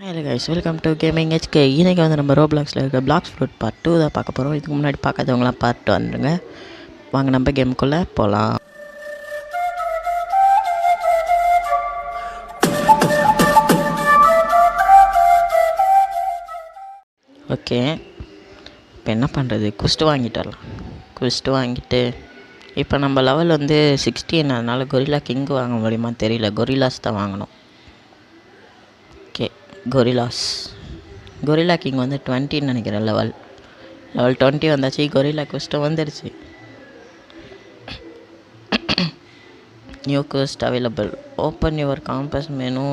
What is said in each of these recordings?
Hello guys, welcome to gaming HK. இன்றைக்கி வந்து நம்ம ரோப்ளாக்ஸில் இருக்க பிளாக்ஸ் ஃப்ரூட் பார்ட் 2 தான் பார்க்க போகிறோம். இதுக்கு முன்னாடி பார்க்காதவங்களாம் பார்த்து வந்துடுங்க. வாங்க நம்ம கேமுக்குள்ளே போகலாம். ஓகே, இப்போ என்ன பண்ணுறது? குஸ்ட் வாங்கிட்டு வரலாம். குஸ்ட் வாங்கிட்டு இப்போ நம்ம லெவல் வந்து 16, அதனால் கொரில்லா கிங் வாங்க முடியுமா தெரியல. கொரில்லாஸ் தான் வாங்கணும். ஓகே, கொரில்லா கிங் வந்து 20ன்னு நினைக்கிறேன். லெவல் 20 வந்தாச்சு. கொரில்லா குஸ்ட்டும் வந்துடுச்சு. New quest available. Open your compass menu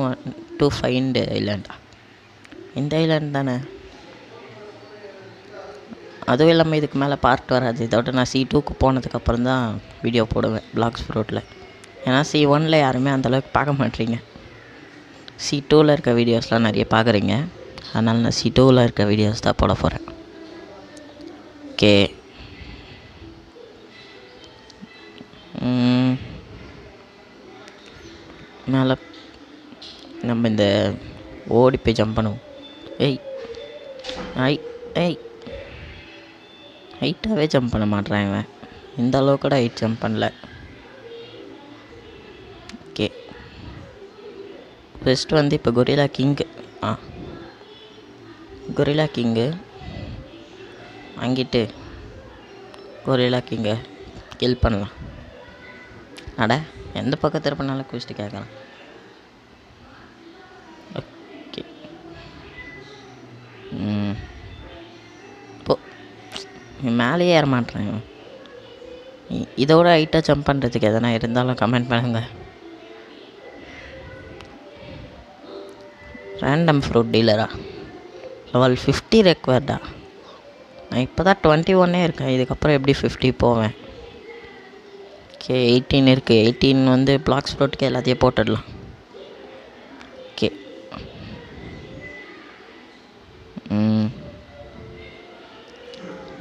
to find ஐலாண்டா. இந்த ஐலாண்ட் தானே. அதுவும் இல்லாமல் இதுக்கு மேலே பார்ட் வராது. இதோட நான் C2க்கு போனதுக்கப்புறம் தான் வீடியோ போடுவேன் பிளாக்ஸ் ஃப்ரூட்டில். ஏன்னா C1ல் யாருமே அந்தளவுக்கு பார்க்க மாட்டீங்க. C2வில் இருக்க வீடியோஸ்லாம் நிறைய பார்க்குறீங்க. அதனால் நான் C2வில் இருக்க வீடியோஸ் தான் போட போகிறேன். ஓகே, மேலே நம்ம இந்த ஓடி போய் ஜம்ப் பண்ணுவோம். ஹைட்டாகவே ஜம்ப் பண்ண மாட்டேறான் இவன். இந்த அளவுக்கு கூட ஹைட் ஜம்ப் பண்ணல. ஓகே, ஃபஸ்ட்டு வந்து இப்போ கொரில்லா கிங்கு வாங்கிட்டு கொரில்லா கிங்கை கில் பண்ணலாம். அட, எந்த பக்கம் திருப்பினாலும் குஸ்ட்டு கேட்கலாம். ஓகே, இப்போ மேலேயே ஏற மாட்டேறேன். இதோட ஹைட்டாக ஜம்ப் பண்ணுறதுக்கு எதனா இருந்தாலும் கமெண்ட் பண்ணுங்கள். ரேண்டம் ஃப்ரூட் டீலரா? லெவல் 50 ரெக்வயர்டா? நான் இப்போ தான் 21 இருக்கேன். இதுக்கப்புறம் எப்படி 50 போவேன்? ஓகே, 18 இருக்குது. 18 வந்து பிளாக்ஸ் ஃப்ரூட்டுக்கு எல்லாத்தையும் போட்டுடலாம். ஓகே,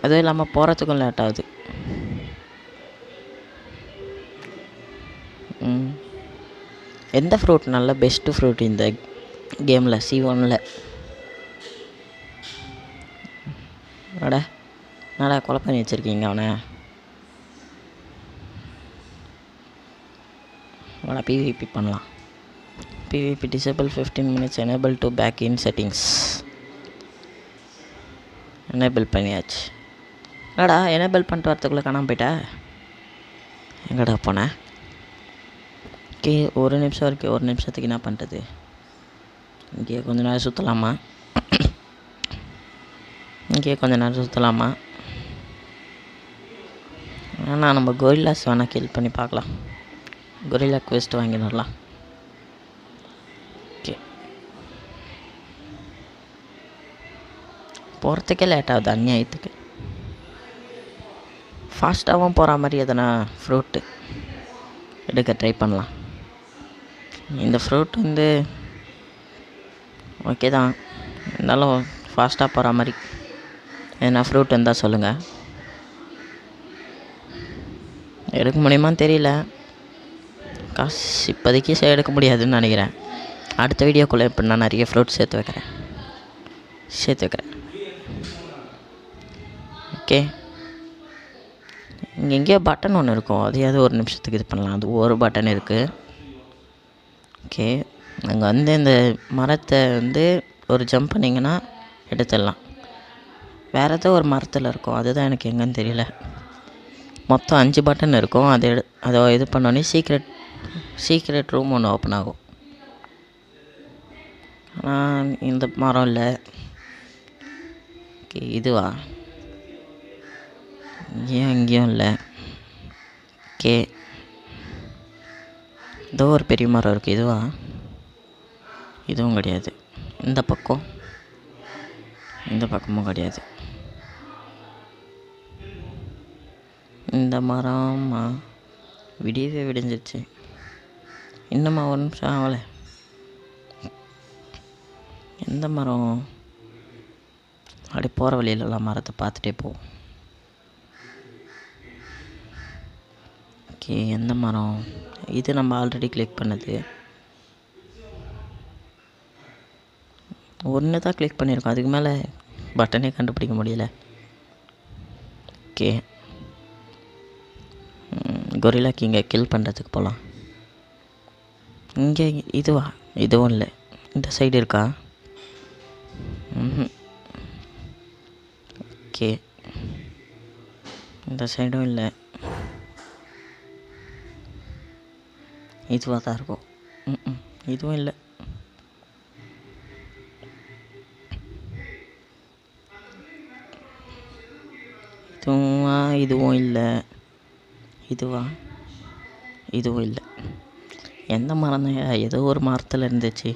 அதுவும் இல்லாமல் போகிறதுக்கும் லேட் ஆகுது. எந்த ஃப்ரூட் நல்ல பெஸ்ட்டு ஃப்ரூட் இந்த கேமில் C1ல்? என்னடா கொலை பண்ணி வச்சுருக்கீங்க அவனை? PvP பண்ணலாம். PvP disable 15 minutes, enable to back in settings. Enable பண்ணியாச்சு. என்னடா எனேபிள் பண்ணிட்டு வரத்துக்குள்ளே காணாமல் போயிட்டா? எங்கடா போனேன்? ஓகே, ஒரு நிமிஷம் இருக்குது. ஒரு நிமிஷத்துக்கு என்ன பண்ணுறது? இங்கே கொஞ்ச நேரம் சுற்றலாமா? ஆனால் நம்ம கொரில்லாஸ் வேணால் கில் பண்ணி பார்க்கலாம். கொரில்லா குவெஸ்ட் வாங்கிடலாம். ஓகே, போகிறதுக்கே லேட் ஆகுது அநியாயத்துக்கு. ஃபாஸ்ட்டாகவும் போகிற மாதிரி எதனா ஃப்ரூட்டு எடுக்க ட்ரை பண்ணலாம். இந்த ஃப்ரூட் வந்து ஓகே தான், இருந்தாலும் ஃபாஸ்ட்டாக போகிற மாதிரி எதனா ஃப்ரூட் இருந்தால் சொல்லுங்கள். எடுக்க முடியுமான்னு தெரியல. காசு இப்போதைக்கு எடுக்க முடியாதுன்னு நினைக்கிறேன். அடுத்த வீடியோக்குள்ளே இப்போ நான் நிறைய ஃப்ரூட் சேர்த்து வைக்கிறேன். ஓகே, இங்கே எங்கேயோ பட்டன் ஒன்று இருக்கும். அதையாவது ஒரு நிமிஷத்துக்கு இது பண்ணலாம். அது ஒரு பட்டன் இருக்குது. ஓகே, அங்கே வந்து இந்த மரத்தை வந்து ஒரு ஜம்ப் பண்ணிங்கன்னா எடுத்துடலாம். வேறு ஏதோ ஒரு மரத்தில் இருக்கும், அதுதான் எனக்கு எங்கேன்னு தெரியல. மொத்தம் 5 பட்டன் இருக்கும். அதை இது பண்ணோன்னே சீக்ரெட் ரூம் ஒன்று ஓப்பன் ஆகும். ஆனால் இந்த மரம் இல்லை. ஓகே, இதுவா? எங்கேயும் இல்லை. ஓகே, ஏதோ ஒரு பெரிய மரம் இருக்குது. இதுவா? இதுவும் கிடையாது. இந்த பக்கமும் கிடையாது. இந்த மரமா? விடிஞ்சிருச்சு. இன்னுமா ஒரு நிமிஷம் ஆகலை. எந்த மரம்? அப்படி போகிற வழியிலலாம் மரத்தை பார்த்துட்டே போவோம். ஓகே, எந்த மரம் இது? நம்ம ஆல்ரெடி கிளிக் பண்ணது. ஒன்று தான் கிளிக் பண்ணியிருக்கோம், அதுக்கு மேலே பட்டனே கண்டுபிடிக்க முடியல. ஓகே, கொரில்லா கிங்கை கில் பண்ணுறதுக்கு போகலாம். இங்கே இதுவா? இதுவும் இல்லை. இந்த சைடு இருக்கா? ஓகே, இந்த சைடும் இல்லை. இதுவாக தான் இருக்கும். இதுவும் இல்லை. இதுவும் இல்லை. இதுவா? இதுவும் இல்லை. எந்த மரம் தான்? ஏதோ ஒரு மரத்தில் இருந்துச்சு.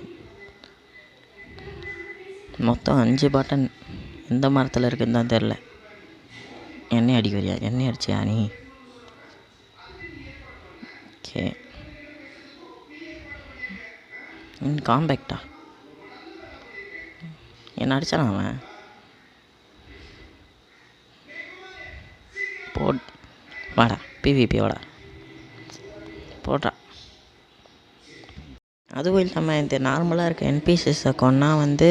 மொத்தம் 5 பட்டன். எந்த மரத்தில் இருக்குன்னு தான் தெரில. எண்ணெய் அடிக்க வரியா? எண்ணெய் அடிச்சியா நீ? ஓகே, காம்பேக்டா என்ன அடிச்சானா அவன்? வாடா பிவிபி வாடா போடுறா. அதுவும் இல்லாமல் இந்த நார்மலாக இருக்க என்பிசிஎஸ் அக்கௌண்ட்னா வந்து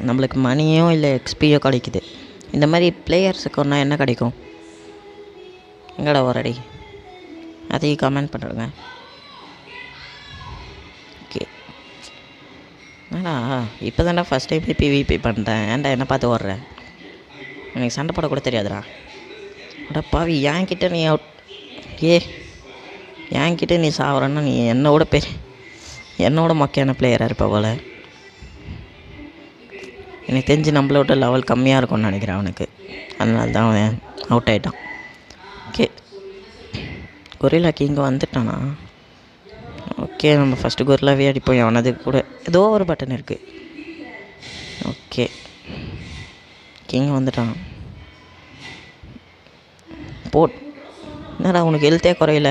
நம்மளுக்கு மணியோ இல்லை எக்ஸ்பியோ கிடைக்குது. இந்த மாதிரி பிளேயர்ஸ் அக்கௌண்ட்னா என்ன கிடைக்கும்? எங்கடா ஒரடி அதையும் கமெண்ட் பண்ணுறேங்க. ஓகே, என்னடா இப்போ தானே ஃபஸ்ட் டைம் பிவிபி பண்ணுறேன். ஏன்டா என்ன பார்த்து ஓடுறேன்? எனக்கு சண்டை போட கூட தெரியாதுடா. அடா பாவி, என்கிட்ட நீ என்கிட்ட நீ சாவறன்னா நீ என்னோட மொக்கையான பிளேயராக இருப்ப போல். எனக்கு தெரிஞ்சு நம்மளோட லெவல் கம்மியாக இருக்கும்னு நினைக்கிறேன் அவனுக்கு. அதனால தான் அவன் அவுட் ஆகிட்டான். ஓகே, கொரில்லா கிங் வந்துட்டானா? ஓகே, நம்ம ஃபஸ்ட்டு கொரில்லாவே அடிப்போம். அவனது கூட ஏதோ ஒரு பட்டன் இருக்குது. ஓகே, கிங் வந்துட்டான். என்னடா உனக்கு ஹெல்த்தே குறையில?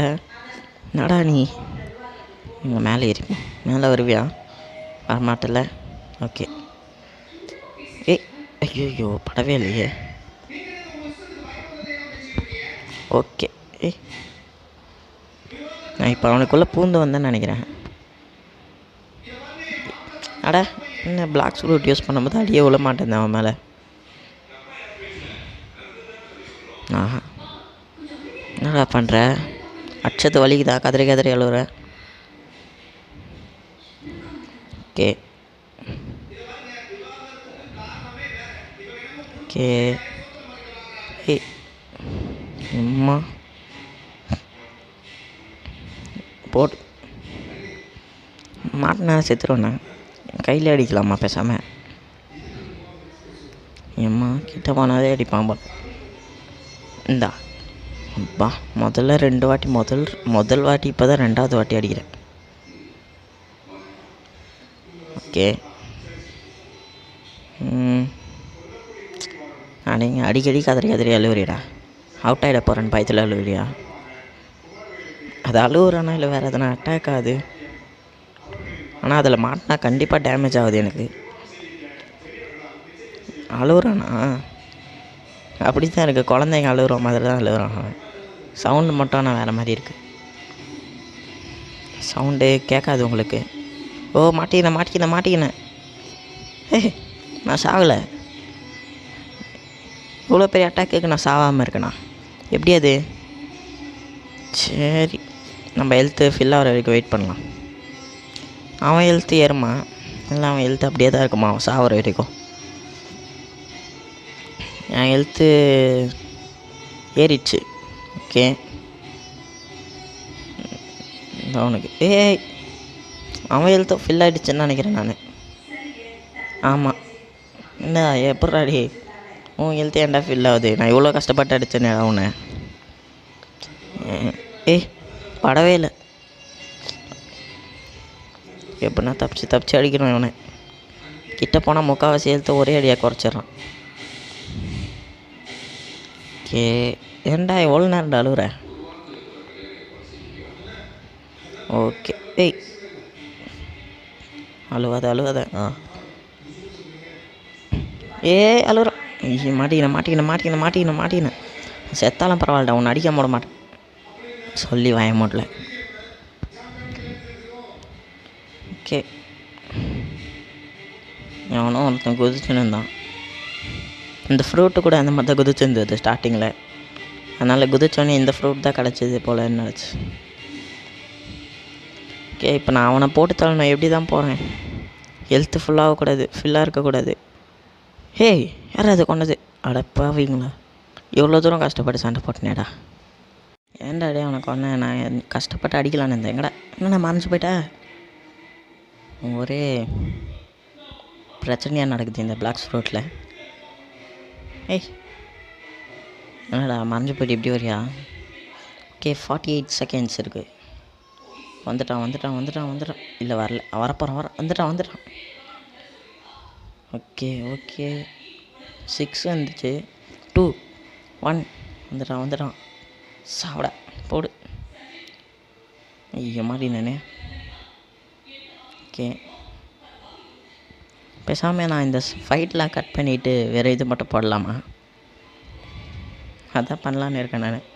என்னடா நீ இங்கே மேலே வருவியா? வரமாட்டல. ஓகே, ஐயோ படவே இல்லையே. ஓகே, நான் இப்போ அவனுக்குள்ளே பூந்து வந்தேன்னு நினைக்கிறேன். அட என்ன பிளாக் ஸ்க்ரூட் யூஸ் பண்ணும்போது அடியே விழ மாட்டேன் அவன் மேலே. ஆஹா, என்னடா பண்ணுற? அச்சத்து வலிக்குதா? கதறி அழுவுற? ஓகே ஓகே, அம்மா போட்டு மாட்டினா செத்துருவேண்ணா. கையில் அடிக்கலாமா பேசாமல்? ஏம்மா கிட்ட போனாதே அடிப்பான் போல். இந்தா அப்பா, முதல்ல 2 வாட்டி முதல் வாட்டி இப்போ தான் 2வது வாட்டி அடிக்கிறேன். ஓகே, அடிங்க அடிக்கடி கதறி அழுவுறியடா. அவுட் ஆகிட போகிறேன்னு பயத்தில் அழுவுறியா? அது அழுவுறானா இல்லை வேறு எதனா அட்டாக் ஆகுது? ஆனால் அதில் மாட்டினா கண்டிப்பாக டேமேஜ் ஆகுது எனக்கு. அழுவுறானா? அப்படி தான் இருக்குது. குழந்தைங்க அழுகுற மாதிரி தான் அழுகுறான் அவன். சவுண்டு மட்டும் ஆனால் வேறு மாதிரி இருக்குது. சவுண்டு கேட்காது உங்களுக்கு. ஓ மாட்டிக்கினேன். நான் சாகலை. இவ்வளோ பெரிய அட்டாக்கு நான் சாகாமல் இருக்கேண்ணா. எப்படி அது? சரி, நம்ம ஹெல்த்து ஃபில் ஆகிற வரைக்கும் வெயிட் பண்ணலாம். அவன் ஹெல்த்து ஏறுமா? இல்லை அவன் ஹெல்த்து அப்படியே தான் இருக்குமா அவன் சாகிற வரைக்கும்? என் ஹெல்த்து ஏறிடுச்சு. ஓகே, அவனுக்கு அவன் ஹெல்த்து ஃபில் ஆகிடுச்சுன்னு நினைக்கிறேன் நான். ஆமாம், என்ன எப்பட்றாடி உன் ஹெல்த்து ஏன்டா ஃபில் ஆகுது? நான் இவ்வளோ கஷ்டப்பட்டு அடித்தேனே அவனை. படவே இல்லை. எப்படின்னா தப்பிச்சு அடிக்கணும் இவனை. கிட்ட போனால் முக்கால்வாசி ஹெல்த்தை ஒரே அடியாக குறைச்சிட்றான். ஓகே, ஏன்டா எவ்வளோ நேரம்டா அழுகுற? ஓகே, அழுவாத. அழுகுறான். மாட்டிக்கினேன். செத்தாலும் பரவாயில்லடா, உன்னை அடிக்க போட மாட்டேன் சொல்லி வாய மூடல. ஓகே, எவனோ ஒருத்தன் குதிச்சுன்னு இருந்தான். இந்த ஃப்ரூட்டு கூட அந்த மாதிரி தான் குதிச்சுருந்தது ஸ்டார்டிங்கில். அதனால் குதிச்சோடனே இந்த ஃப்ரூட் தான் கிடச்சிது போலன்னு நினச்சி. ஓகே, இப்போ நான் அவனை போட்டு தள்ளணும். எப்படி தான் போகிறேன்? ஹெல்த்து ஃபுல்லாகக்கூடாது, ஃபில்லாக இருக்கக்கூடாது. ஹேய், யார் அது கொண்டது? அடப்பாவீங்களா, எவ்வளோ தூரம் கஷ்டப்பட்டு சண்டை போட்டினேடா. ஏன்டா டே அவனை கொண்டேன்? நான் கஷ்டப்பட்டு அடிக்கலான்னு இருந்தேன். எங்கடா என்னண்ணா மறைஞ்சு போயிட்டேன். ஒரே பிரச்சனையாக நடக்குது இந்த பிளாக் ஃப்ரூட்டில். ஏய், என்னடா மறைஞ்சு போயிட்டு இப்படி வரியா? ஓகே, 48 செகண்ட்ஸ் இருக்குது. வந்துட்டான். இல்லை வரல, வரப்போகிறான். வந்துட்டான். ஓகே 6 வந்துச்சு. 2 1 வந்துட்டான். சாப்பிட போடு. ஐயோ மாதிரி நானே. ஓகே, பேசாமல் நான் இந்த ஃபைட்லாம் கட் பண்ணிவிட்டு வேறு இது மட்டும் போடலாமா? அதான் பண்ணலான்னு இருக்கேன் நான்.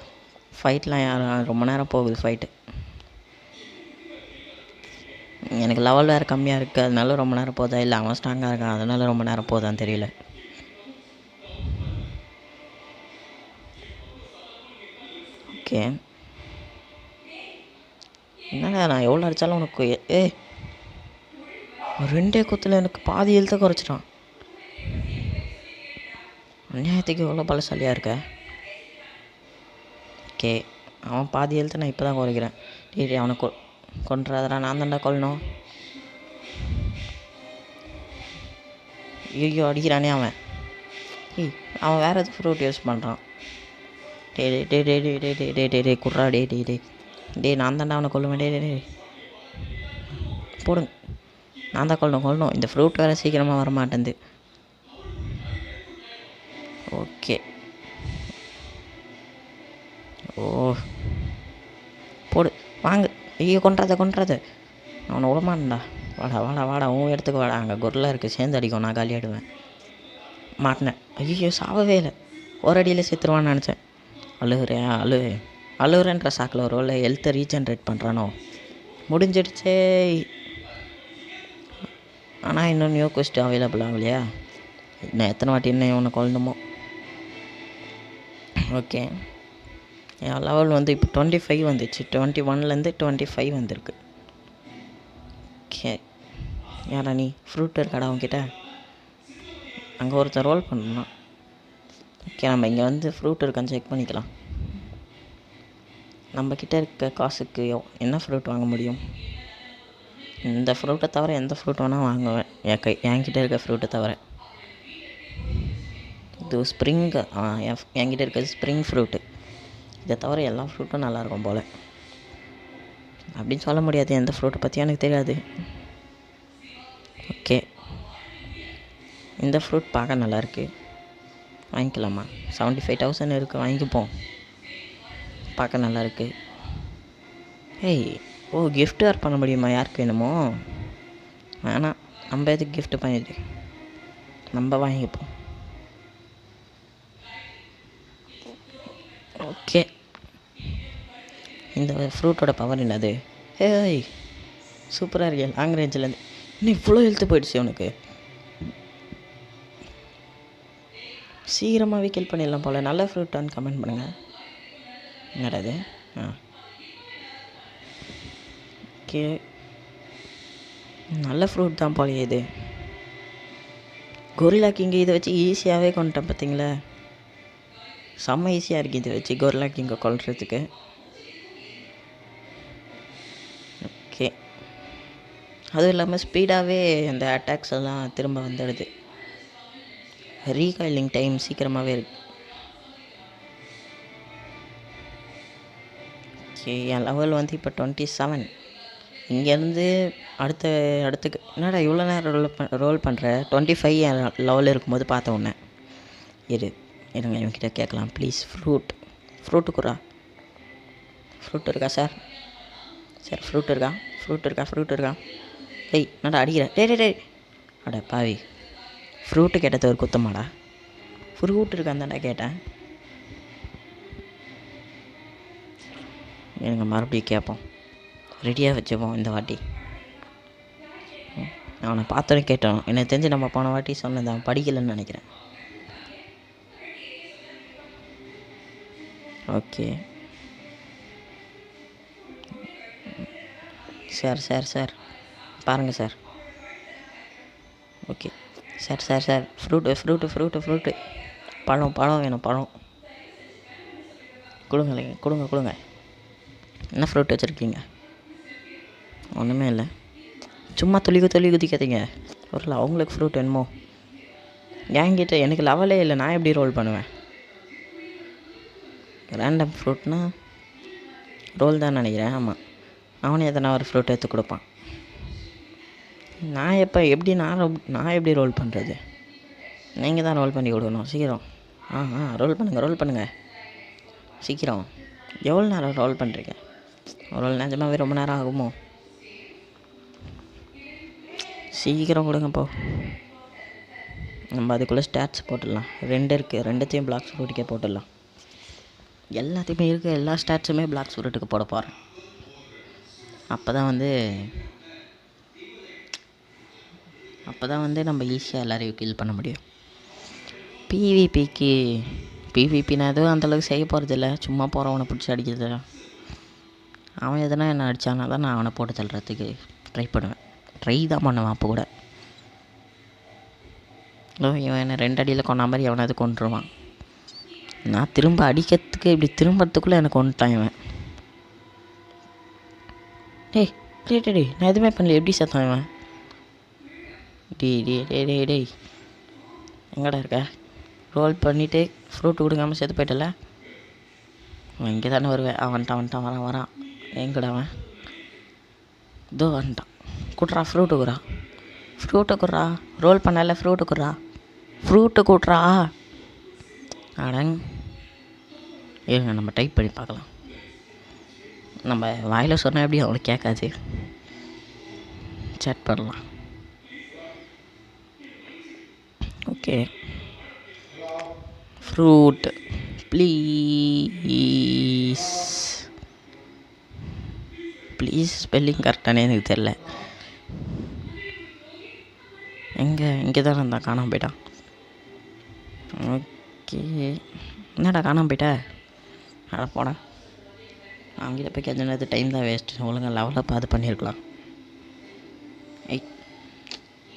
ஃபைட்லாம் யாரும் ரொம்ப நேரம் போகுது ஃபைட்டு. எனக்கு லெவல் வேறு கம்மியாக இருக்குது, அதனால ரொம்ப நேரம் போதா, இல்லை அவன் ஸ்ட்ராங்காக இருக்கான் அதனால ரொம்ப நேரம் போதான்னு தெரியல. ஓகே, என்னடா நான் எவ்வளோ அடித்தாலும் உனக்கு 2 குத்தில் எனக்கு பாதி எழுத்த குறைச்சிட்டான். அநியாயத்துக்கு எவ்வளோ பலசாலியாக இருக்க. ஓகே, அவன் பாதி எழுத்த நான் இப்போ தான் குறைக்கிறேன். டேய் அவனை கொன்றாதடா, நான் தான்டா கொல்லணும். ஐயோ அடிக்கிறானே அவன். அவன் வேறு எதுவும் ஃப்ரூட் யூஸ் பண்ணுறான். டே குட்ரா. டே நான் தான்டா அவனை கொல்லுவேன். டே போடுங்க, நான் தான் கொல்லணும். இந்த ஃப்ரூட் வேறு சீக்கிரமாக வர மாட்டேங்குது. ஓகே, போடு வாங்க. ஐயோ கொன்றாத. அவனை விடமாட்டேன்டா. வாடா உன் இடத்துக்கு வாடா. அங்கே குரலாக இருக்குது, சேர்ந்து அடிக்கும், நான் காலியாடுவேன். மாட்டினேன். ஐயோ சாவவே இல்லை, ஒரு அடியில் செத்துருவான்னு நினச்சேன். அழுகுறேன்ற சாக்கில் ஒரு வேளை ஹெல்த்தை ரீஜென்ரேட் பண்ணுறானோ. முடிஞ்சிடுச்சே. ஆனால் இன்னும் நியூ கொஸ்ட் அவைலபிள் ஆகலையா? இன்னும் எத்தனை வாட்டி இன்னும் இவனை கொல்லணுமோ. ஓகே, என் லெவல் வந்து இப்போ 25 வந்துச்சு. 21லேருந்து 25 வந்திருக்கு. ஓகே, யாரா நீ? ஃப்ரூட் இருக்காடா அவங்ககிட்ட? அங்கே ஒருத்தர் ரோல் பண்ணணும். ஓகே, நம்ம இங்கே வந்து ஃப்ரூட் இருக்கான்னு செக் பண்ணிக்கலாம். நம்மக்கிட்ட இருக்க காசுக்கு என்ன ஃப்ரூட் வாங்க முடியும்? இந்த ஃப்ரூட்டை தவிர எந்த ஃப்ரூட் வேணால் வாங்குவேன், என்கிட்ட இருக்க ஃப்ரூட்டை தவிர. இது ஸ்ப்ரிங், என்கிட்ட இருக்கிறது ஸ்ப்ரிங் ஃப்ரூட்டு. இதை தவிர எல்லா ஃப்ரூட்டும் நல்லாயிருக்கும் போல். அப்படின்னு சொல்ல முடியாது, எந்த ஃப்ரூட்டை பற்றி எனக்கு தெரியாது. ஓகே, இந்த ஃப்ரூட் பார்க்க நல்லாயிருக்கு, வாங்கிக்கலாமா? 75,000 இருக்குது, வாங்கிப்போம். பார்க்க நல்லாயிருக்கு. கிஃப்ட் வேறு பண்ண முடியுமா? யாருக்கு வேணுமோ? வேணாம், நம்ம எதுக்கு கிஃப்ட் பண்ணிட்டு, நம்ம வாங்கிப்போம். ஓகே, இந்த ஃப்ரூட்டோட பவர் என்னது? சூப்பராக இருக்கு. லாங் ரேஞ்சிலேருந்து இன்னும் இவ்வளோ ஹெல்த்து போயிடுச்சு உனக்கு. சீக்கிரமாகவே கில் பண்ணிடலாம் போல். நல்ல ஃப்ரூட்டான்னு கமெண்ட் பண்ணுங்கள். என்னடாது? ஓகே, நல்ல ஃப்ரூட் தான் போலையே இது. கொரில்லா கிங் இதை வச்சு ஈஸியாகவே கொண்டுட்டேன் பார்த்தீங்களா? செம்ம ஈஸியாக இருக்குது இதை வச்சு கொரில்லா கிங்கை கொல்றதுக்கு. ஓகே, அதுவும் இல்லாமல் ஸ்பீடாகவே அந்த அட்டாக்ஸ் எல்லாம் திரும்ப வந்துடுது. ரீகாயிலிங் டைம் சீக்கிரமாகவே இருக்குது. ஓகே, என் லெவல் வந்து இப்போ 27. இங்கேருந்து அடுத்துக்கு என்னடா இவ்வளோ நேரம் ரோல் பண்ணுற? 25 என் லெவலில் இருக்கும்போது பார்த்த உடனே இருங்க இவன்கிட்ட கேட்கலாம் ப்ளீஸ். ஃப்ரூட்டுக்குறா. ஃப்ரூட் இருக்கா சார்? ஃப்ரூட் இருக்கா? என்னடா அடிக்கிற? டே அட பாவி, ஃப்ரூட்டு கேட்டது ஒரு குத்தமாடா? ஃப்ரூட் இருக்கான்னு தான்டா கேட்டேன். எனக்கு மறுபடியும் கேட்போம், ரெடியாக வச்சுப்போம் இந்த வாட்டி. அவனை பார்த்தோன்னே கேட்டான். எனக்கு தெரிஞ்சு நம்ம போன வாட்டி சொன்னது அவன் படிக்கலைன்னு நினைக்கிறேன். ஓகே சார் சார் சார் பாருங்கள் sir. Okay sir sir sir fruit பழம் வேணும். பழம் கொடுங்க. என்ன ஃப்ரூட் வச்சுருக்கீங்க? ஒன்றுமே இல்லை, சும்மா துளி குதிக்காதீங்க. ஒரு அவங்களுக்கு ஃப்ரூட் வேணுமோ? என்கிட்ட எனக்கு லெவலே இல்லை, நான் எப்படி ரோல் பண்ணுவேன்? ரேண்டம் ஃப்ரூட்னா ரோல் தான் நினைக்கிறேன். ஆமாம், அவனே எதனா ஒரு ஃப்ரூட் எடுத்து கொடுப்பான். நான் எப்படி ரோல் பண்ணுறது? நீங்கள் தான் ரோல் பண்ணி கொடுக்கணும். சீக்கிரம் ரோல் பண்ணுங்கள் சீக்கிரம். எவ்வளோ நேரம் ரோல் பண்ணுறீங்க? ரோல் நிஜமாவே ரொம்ப நேரம் ஆகுமோ? சீக்கிரம் கொடுங்க போ. நம்ம அதுக்குள்ளே ஸ்டாட்ஸ் போட்டுடலாம். 2 இருக்குது, 2த்தையும் பிளாக்ஸ் ஃப்ரூட்டுக்கே போட்டுடலாம். எல்லாத்தையுமே இருக்க எல்லா ஸ்டாட்ஸுமே பிளாக்ஸ் ஃப்ரூட்டுக்கு போட போகிறேன். அப்போ தான் வந்து நம்ம ஈஸியாக எல்லாரையும் கில் பண்ண முடியும். பிவிபி நான் எதுவும் அந்தளவுக்கு செய்ய போகிறதில்ல. சும்மா போகிறவனை பிடிச்சி அடிக்கிறது. அவன் எதனா என்ன அடித்தானா தான் நான் அவனை போட்டு தள்ளுறதுக்கு ட்ரை தான் பண்ணுவேன். அப்போ கூட இவன் என்ன 2 அடியில் கொண்டா மாதிரி எவனாவது கொண்டுருவான். நான் திரும்ப அடிக்கிறதுக்கு இப்படி திரும்பறதுக்குள்ளே எனக்கு கொண்டுட்டான் இவன். டேய் நான் எதுவுமே பண்ணல, எப்படி செத்தான் இவன்? டேய் எங்கடா இருக்க? ரோல் பண்ணிவிட்டு ஃப்ரூட் கொடுக்காமல் செத்து போயிட்டல. அவன் இங்கே தானே வருவேன். வந்துட்டான் வரான். எங்கடா அவன்? இதோ வந்துட்டான். குட்றா ஃப்ரூட்டு குட்றா. ரோல் பண்ணல, ஃப்ரூட்டு குட்றா. அடங் இருங்க, நம்ம டைப் பண்ணி பார்க்கலாம். நம்ம வாயில் சொன்னால் எப்படி அவனுக்கு கேட்காது. சேட் பண்ணலாம். ஓகே, ஃப்ரூட் ப்ளீஸ் ஸ்பெல்லிங் கரெக்டானே எனக்கு தெரில. இங்கே தான் இருந்தான், காணாமல் போயிட்டான். ஓகே, என்னடா காணாமல் போயிட்ட? அட போட, அவங்ககிட்ட போய் கேட்க டைம் தான் வேஸ்ட். ஒழுங்காக லெவலாக பார்த்து பண்ணியிருக்கலாம்.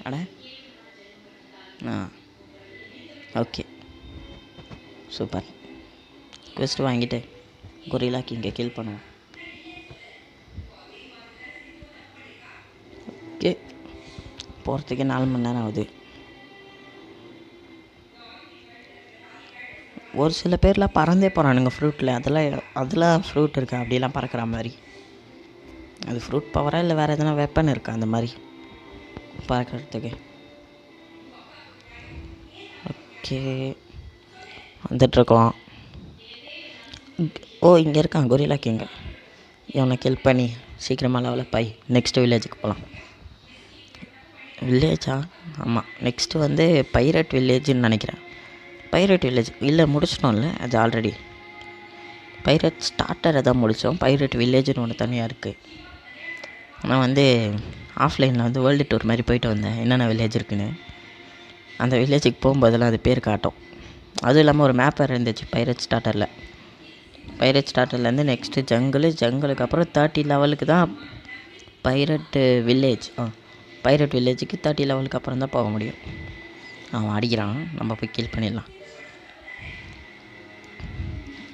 அட ஓகே சூப்பர். குவெஸ்ட் வாங்கிட்டு கொரில்லாக்கு இங்கே கில் பண்ணுவோம். ஓகே, போகிறதுக்கே 4 மணி நேரம் ஆகுது. ஒரு சில பேர்லாம் பறந்தே போகிறானுங்க ஃப்ரூட்டில். அதெல்லாம் ஃப்ரூட் இருக்கா அப்படிலாம் பறக்கிற மாதிரி? அது ஃப்ரூட் பவரா இல்லை வேறு எதனா வெப்பன் இருக்கா அந்த மாதிரி பறக்கிறதுக்கு? ஓகே, வந்துட்டுருக்கோம். இங்கே இருக்கான் கொரில்லா கிங்க. இவனை கில் பண்ணி சீக்கிரமாக லெவலில் போய் நெக்ஸ்ட்டு வில்லேஜுக்கு போகலாம். வில்லேஜா? ஆமாம், நெக்ஸ்ட்டு வந்து பைரட் வில்லேஜுன்னு நினைக்கிறேன். பைரட் வில்லேஜ் இல்லை, முடிச்சிட்டோம்ல அது ஆல்ரெடி. பைரட் ஸ்டார்டரை தான் முடித்தோம். பைரட் வில்லேஜுன்னு ஒன்று தனியாக இருக்குது. நான் வந்து ஆஃப்லைனில் வந்து வேர்ல்டு டூர் மாதிரி போயிட்டு வந்தேன், என்னென்ன வில்லேஜ் இருக்குன்னு. அந்த வில்லேஜுக்கு போகும்போதெல்லாம் அது பேர் காட்டும். அதுவும் இல்லாமல் ஒரு மேப் வேறு இருந்துச்சு பைரட் ஸ்டார்டர்லேருந்து நெக்ஸ்ட்டு ஜங்குளுக்கு அப்புறம் 30 லெவலுக்கு தான் பைரட் வில்லேஜ். பைரட் வில்லேஜுக்கு 30 லெவலுக்கு அப்புறம் தான் போக முடியும். அவன் அடிக்கிறான், நம்ம போய் கில் பண்ணிடலாம்.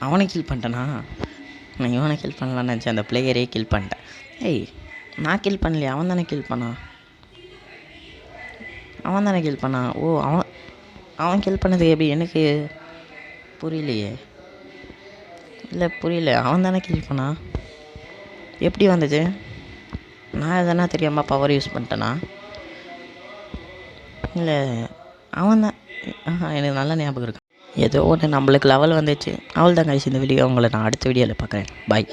அவனை கில் பண்ணிட்டேனா? நான் இவனை கில் பண்ணலான்னு நினச்சேன், அந்த பிளேயரே கில் பண்ணிட்டேன். நான் கில் பண்ணலையே, அவன் தானே கில் பண்ணான். அவன் கில் பண்ணது எப்படி எனக்கு புரியலையே. புரியல, அவன் தானே கில் பண்ணான். எப்படி வந்தது? நான் எதனா தெரியாமல் பவர் யூஸ் பண்ணிட்டேனா? இல்லை, அவன் தான். எனக்கு நல்லா ஞாபகம் இருக்கு. ஏதோ ஒன்று நம்மளுக்கு லெவல் வந்துச்சு. அவள் தான் கைஸ் இந்த வீடியோ. உங்களை நான் அடுத்த வீடியோவில் பார்க்குறேன். பாய்.